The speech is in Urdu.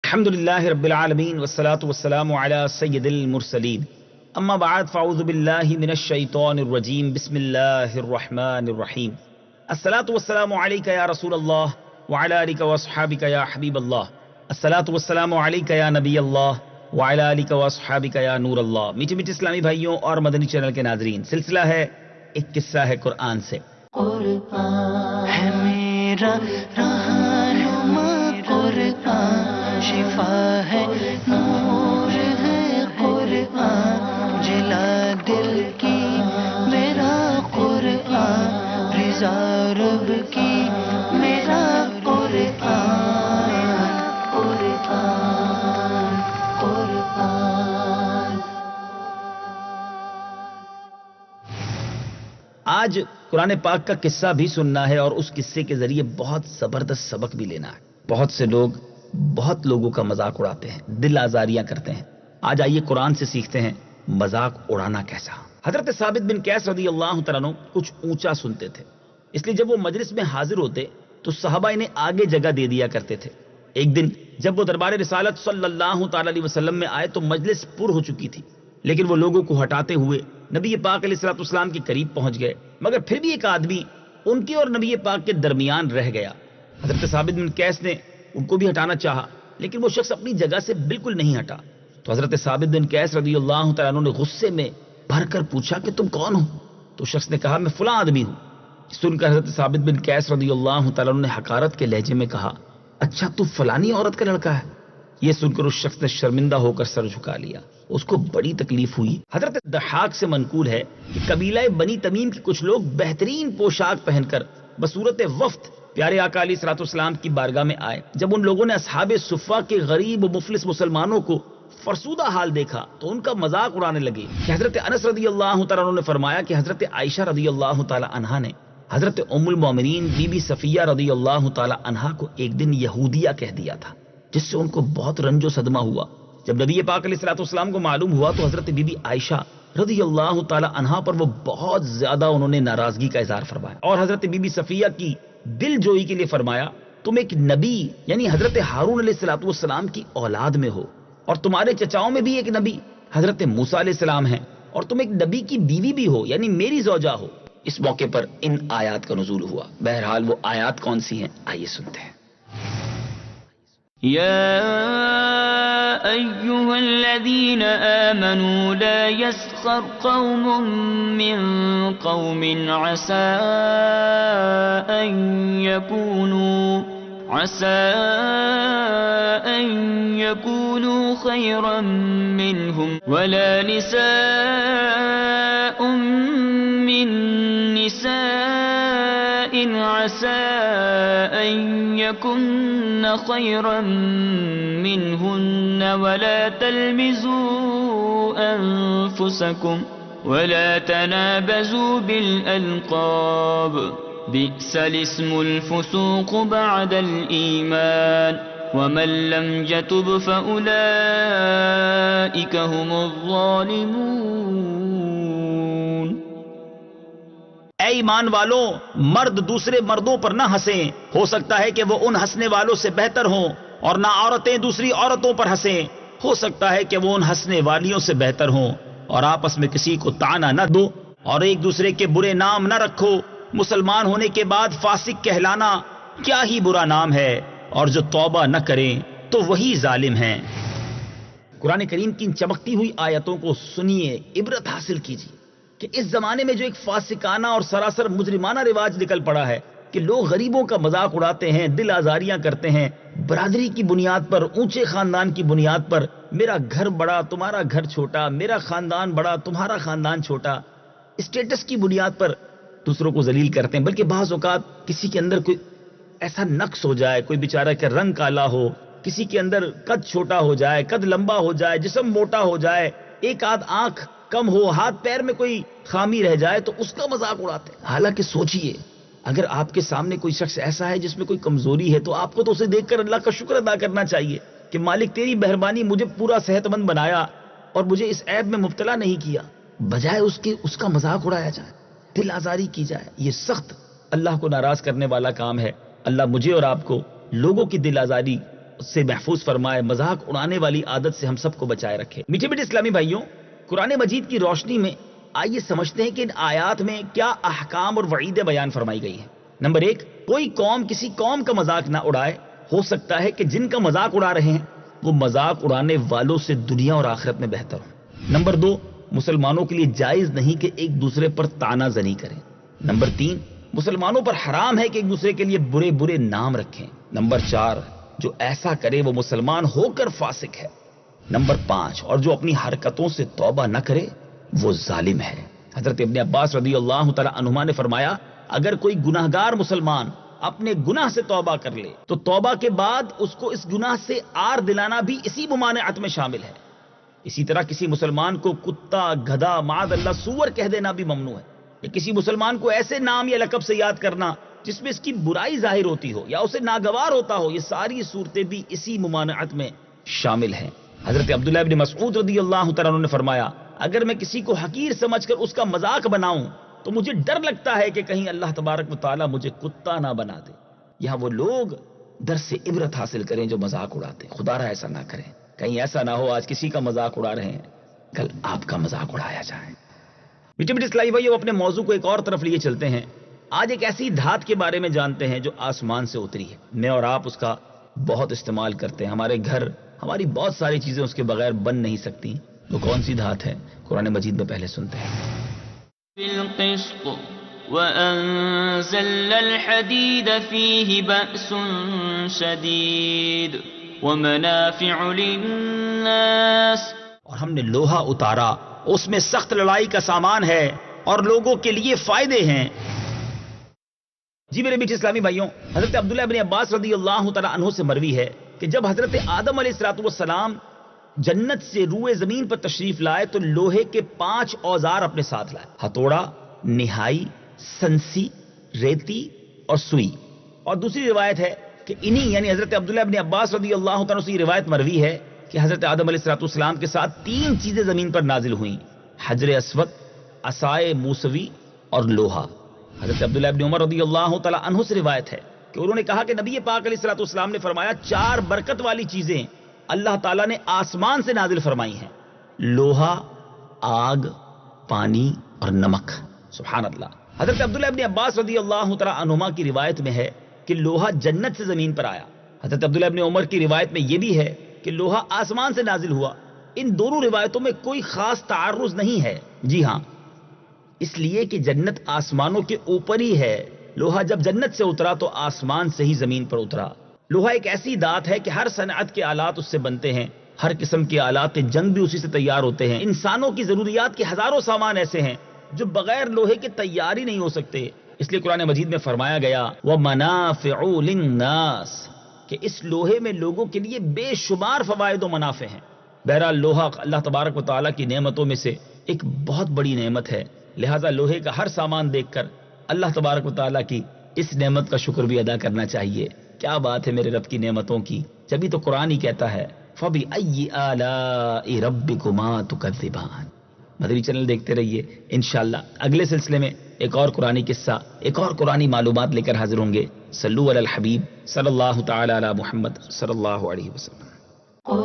الحمد للہ رب العالمین والصلاة والسلام علی سید المرسلین اما بعد فاعوذ باللہ من الشیطان الرجیم بسم اللہ الرحمن الرحیم الصلاة والسلام علیک یا رسول اللہ وعلی آلک واصحابک یا حبیب اللہ الصلاة والسلام علیک یا نبی اللہ وعلی آلک واصحابک یا نور اللہ۔ میٹھے میٹھے اسلامی بھائیوں اور مدنی چینل کے ناظرین، سلسلہ ہے ایک قصہ ہے قرآن سے۔ قرآن ہے میرا رہنما، قرآن شفا ہے، نور ہے قرآن، جلا دل کی میرا قرآن، رضا رب کی میرا قرآن، قرآن قرآن۔ آج قرآن پاک کا قصہ بھی سننا ہے اور اس قصے کے ذریعے بہت زبردست سبق بھی لینا ہے۔ بہت سے لوگ بہت لوگوں کا مذاق اڑاتے ہیں، دل آزاریاں کرتے ہیں۔ آج آئیے قرآن سے سیکھتے ہیں مذاق اڑانا کیسا۔ حضرت ثابت بن قیس رضی اللہ تعالیٰ عنہ کچھ اونچا سنتے تھے، اس لیے جب وہ مجلس میں حاضر ہوتے تو صحابہ انہیں آگے جگہ دے دیا کرتے تھے۔ ایک دن جب وہ دربار رسالت صلی اللہ تعالیٰ علیہ وسلم میں آئے تو مجلس پر ہو چکی تھی، لیکن وہ لوگوں کو ہٹاتے ہوئے نبی پاک علیہ الصلوۃ والسلام کے قریب پہنچ گئے، مگر پھر بھی ایک آدمی ان کے اور نبی پاک کے درمیان رہ گیا۔ حضرت ثابت بن قیس نے ان کو بھی ہٹانا چاہا، لیکن وہ شخص اپنی جگہ سے بالکل نہیں ہٹا۔ تو حضرت ثابت بن قیس رضی اللہ تعالیٰ عنہ نے غصے میں بھر کر پوچھا کہ تم کون ہو؟ تو شخص نے کہا میں فلاں آدمی ہوں۔ سن کر حضرت ثابت بن قیس رضی اللہ تعالیٰ عنہ نے حقارت کے لہجے میں کہا اچھا تو فلانی عورت کا لڑکا ہے؟ یہ سن کر اس شخص نے شرمندہ ہو کر سر جھکا لیا، اس کو بڑی تکلیف ہوئی۔ حضرت ضحاک سے منقول ہے کہ قبیلہ بنی تمیم کے کچھ لوگ بہترین پوشاک پہن کر بصورت وفد پیارے آقا علیہ الصلوۃ والسلام کی بارگاہ میں آئے۔ جب ان لوگوں نے اصحاب صفہ کے غریب و مفلس مسلمانوں کو فرسودہ حال دیکھا تو ان کا مذاق اڑانے لگے کہ حضرت انس رضی اللہ تعالیٰ عنہ نے فرمایا کہ حضرت عائشہ رضی اللہ تعالیٰ عنہا نے حضرت ام المومنین بی بی صفیہ رضی اللہ تعالیٰ عنہا کو ایک دن یہودیہ کہہ دیا تھا، جس سے ان کو بہت رنج و صدمہ ہوا۔ جب نبی پاک علیہ الصلوۃ والسلام کو معلوم ہوا تو حضرت بی بی عائشہ رضی اللہ تعالیٰ عنہا پر وہ بہت زیادہ انہوں نے ناراضگی کا اظہار فرمایا اور حضرت بی بی صفیہ کی دل جوئی کے لیے فرمایا تم ایک نبی یعنی حضرت ہارون علیہ الصلوۃ والسلام کی اولاد میں ہو، اور تمہارے چچاؤں میں بھی ایک نبی حضرت موسیٰ علیہ السلام ہیں، اور تم ایک نبی کی بیوی بھی ہو یعنی میری زوجہ ہو۔ اس موقع پر ان آیات کا نزول ہوا۔ بہرحال وہ آیات کون سی ہیں آئیے سنتے ہیں۔ يا أيها الذين آمنوا لا يسخر قوم من قوم عسى أن يكونوا خيرا منهم ولا نساء من نساء عسى أن يكن خيرا منهن ولا تلمزوا أنفسكم ولا تنابزوا بالألقاب بئس الاسم الفسوق بعد الإيمان ومن لم يتب فأولئك هم الظالمون۔ اے ایمان والوں، مرد دوسرے مردوں پر نہ ہنسیں، ہو سکتا ہے کہ وہ ان ہنسنے والوں سے بہتر ہوں، اور نہ عورتیں دوسری عورتوں پر ہنسیں، ہو سکتا ہے کہ وہ ان ہنسنے والیوں سے بہتر ہوں، اور آپس میں کسی کو طعنہ نہ دو اور ایک دوسرے کے برے نام نہ رکھو۔ مسلمان ہونے کے بعد فاسق کہلانا کیا ہی برا نام ہے، اور جو توبہ نہ کریں تو وہی ظالم ہیں۔ قرآن کریم کی ان چمکتی ہوئی آیتوں کو سنیے، عبرت حاصل کیجیے کہ اس زمانے میں جو ایک فاسقانہ اور سراسر مجرمانہ رواج نکل پڑا ہے کہ لوگ غریبوں کا مذاق اڑاتے ہیں، دل آزاریاں کرتے ہیں، برادری کی بنیاد پر، اونچے خاندان کی بنیاد پر، میرا گھر بڑا تمہارا گھر چھوٹا، میرا خاندان بڑا تمہارا خاندان چھوٹا، اسٹیٹس کی بنیاد پر دوسروں کو ذلیل کرتے ہیں۔ بلکہ بعض اوقات کسی کے اندر کوئی ایسا نقص ہو جائے، کوئی بیچارہ کا رنگ کالا ہو، کسی کے اندر قد چھوٹا ہو جائے، قد لمبا ہو جائے، جسم موٹا ہو جائے، ایک آدھ آنکھ کم ہو، ہاتھ پیر میں کوئی خامی رہ جائے تو اس کا مذاق اڑاتے ہیں۔ حالانکہ سوچئے اگر آپ کے سامنے کوئی شخص ایسا ہے جس میں کوئی کمزوری ہے تو آپ کو تو اسے دیکھ کر اللہ کا شکر ادا کرنا چاہیے کہ مالک تیری مہربانی مجھے پورا صحت مند بنایا اور مجھے اس عیب میں مبتلا نہیں کیا، بجائے اس کے اس کا مذاق اڑایا جائے، دل آزاری کی جائے۔ یہ سخت اللہ کو ناراض کرنے والا کام ہے۔ اللہ مجھے اور آپ کو لوگوں کی دل آزاری سے محفوظ فرمائے، مذاق اڑانے والی عادت سے ہم سب کو بچائے رکھے۔ میٹھے میٹھے اسلامی بھائیوں، قرآن مجید کی روشنی میں آئیے سمجھتے ہیں کہ ان آیات میں کیا احکام اور وعیدیں بیان فرمائی گئی ہیں۔ نمبر 1، کوئی قوم کسی قوم کا مذاق نہ اڑائے۔ ہو سکتا ہے کہ جن کا مذاق اڑا رہے ہیں وہ مذاق اڑانے والوں سے دنیا اور آخرت میں بہتر ہوں۔ نمبر 2، مسلمانوں کے لیے جائز نہیں کہ ایک دوسرے پر طعنہ زنی کریں۔ نمبر 3، مسلمانوں پر حرام ہے کہ ایک دوسرے کے لیے برے برے نام رکھیں۔ نمبر 4، جو ایسا کرے وہ مسلمان ہو کر فاسق ہے۔ نمبر 5، اور جو اپنی حرکتوں سے توبہ نہ کرے وہ ظالم ہے۔ حضرت ابن عباس رضی اللہ تعالی عنہما نے فرمایا، اگر کوئی گناہگار مسلمان اپنے گناہ سے توبہ کر لے تو توبہ کے بعد اس کو اس گناہ سے آر دلانا بھی اسی ممانعت میں شامل ہے۔ اسی طرح کسی مسلمان کو کتا، گدھا، معاذ اللہ سور کہہ دینا بھی ممنوع ہے، یا کسی مسلمان کو ایسے نام یا لقب سے یاد کرنا جس میں اس کی برائی ظاہر ہوتی ہو یا اسے ناگوار ہوتا ہو، یہ ساری صورتیں بھی اسی ممانعت میں شامل ہیں۔ حضرت عبداللہ ابن مسعود رضی اللہ تعالیٰ عنہ نے فرمایا، اگر میں کسی کو حقیر سمجھ کر اس کا مذاق بناؤں تو مجھے ڈر لگتا ہے کہ کہیں اللہ تبارک و تعالیٰ مجھے کتا نہ بنا دے۔ یہاں وہ لوگ درس سے عبرت حاصل کریں جو مذاق اڑاتے ہیں، خدا را ایسا نہ کریں، کہیں ایسا نہ ہو آج کسی کا مذاق اڑا رہے ہیں کل آپ کا مذاق اڑایا جائے۔ میٹھے میٹھے اسلامی بھائیو، اپنے موضوع کو ایک اور طرف لیے چلتے ہیں۔ آج ایک ایسی دھات کے بارے میں جانتے ہیں جو آسمان سے اتری ہے، میں اور آپ اس کا بہت استعمال کرتے ہیں، ہمارے گھر، ہماری بہت ساری چیزیں اس کے بغیر بن نہیں سکتی۔ وہ کون سی دھات ہے؟ قرآن مجید میں پہلے سنتے ہیں۔ بالقسط وأنزلنا الحديد فيه بأس شديد ومنافع للناس، اور ہم نے لوہا اتارا، اس میں سخت لڑائی کا سامان ہے اور لوگوں کے لیے فائدے ہیں۔ جی میرے میٹھے اسلامی بھائیوں، حضرت عبداللہ ابن عباس رضی اللہ تعالی عنہ سے مروی ہے کہ جب حضرت آدم علیہ السلام جنت سے روئے زمین پر تشریف لائے تو لوہے کے 5 اوزار اپنے ساتھ لائے، ہتھوڑا، نہائی، سنسی، ریتی اور سوئی۔ اور دوسری روایت ہے کہ انہی یعنی حضرت عبداللہ ابن عباس رضی اللہ تعالیٰ سے یہ روایت مروی ہے کہ حضرت آدم علیہ السلام کے ساتھ 3 چیزیں زمین پر نازل ہوئیں، حجر اسود، عصائے موسوی اور لوہا۔ حضرت عبداللہ ابن عمر رضی اللہ تعالیٰ عنہ سے روایت ہے کہ انہوں نے کہا کہ نبی پاک علیہ السلام نے فرمایا 4 برکت والی چیزیں اللہ تعالیٰ نے آسمان سے نازل فرمائی ہیں، لوہا، آگ، پانی اور نمک۔ سبحان اللہ۔ حضرت عبداللہ ابن عباس رضی اللہ تعالیٰ عنہما کی روایت میں ہے کہ لوہا جنت سے زمین پر آیا۔ حضرت عبداللہ ابن عمر کی روایت میں یہ بھی ہے کہ لوہا آسمان سے نازل ہوا۔ ان دونوں روایتوں میں کوئی خاص تعارض نہیں ہے، جی ہاں، اس لیے کہ جنت آسمانوں کے اوپر ہی ہے۔ لوہا جب جنت سے اترا تو آسمان سے ہی زمین پر اترا۔ لوہا ایک ایسی دھات ہے کہ ہر صنعت کے آلات اس سے بنتے ہیں، ہر قسم کے آلات جنگ بھی اسی سے تیار ہوتے ہیں۔ انسانوں کی ضروریات کے ہزاروں سامان ایسے ہیں جو بغیر لوہے کے تیار ہی نہیں ہو سکتے۔ اس لیے قرآن مجید میں فرمایا گیا وَمَنَافِعُ لِلنَّاسِ کہ اس لوہے میں لوگوں کے لیے بے شمار فوائد و منافع ہیں۔ بہرحال لوہا اللہ تبارک و تعالیٰ کی نعمتوں میں سے ایک بہت بڑی نعمت ہے، لہٰذا لوہے کا ہر سامان دیکھ کر اللہ تبارک و تعالیٰ کی اس نعمت کا شکر بھی ادا کرنا چاہیے۔ کیا بات ہے میرے رب کی نعمتوں کی، جبھی تو قرآن ہی کہتا ہے فَبِأَيِّ آلَاءِ رَبِّكُمَا تُكَذِّبَانِ۔ مدنی چینل دیکھتے رہیے، انشاءاللہ اگلے سلسلے میں ایک اور قرآنی قصہ، ایک اور قرآنی معلومات لے کر حاضر ہوں گے۔ صلو علی الحبیب صلی اللہ تعالی علی محمد صلی اللہ علیہ وسلم۔